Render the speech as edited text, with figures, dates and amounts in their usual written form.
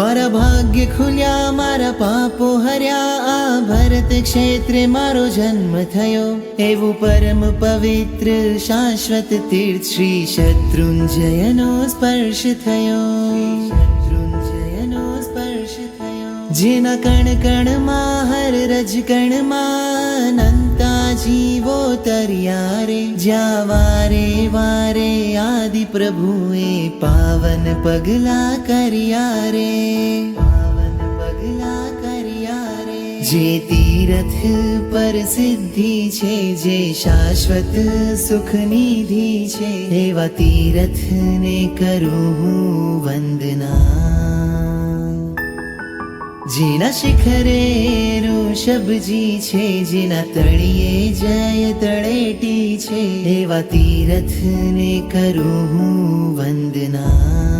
મારા ભાગ્ય ખુલ્યા, મારા પાપો હર્યા, આ ભરત ક્ષેત્રે મારો જન્મ થયો. એવું પરમ પવિત્ર શાશ્વત તીર્થ શ્રી શત્રુંજયનો સ્પર્શ થયો. જેના કણ કણમાં હર રજ કણમાં અનંતા જીવો તર્યા રે. જ્યાં વારે વારે આદિ પ્રભુએ પાવન પગલા કર્યા રે. પાવન પગલા કર્યા રે. જે તીરથ પર સિદ્ધિ છે, જે શાશ્વત સુખ નિધિ છે, એવા તીરથને કરું હું વંદના. જેના શિખરે ઋષભજી છે, જેના તળિયે જય તળેટી છે, એવા તીરથને કરું હું વંદના.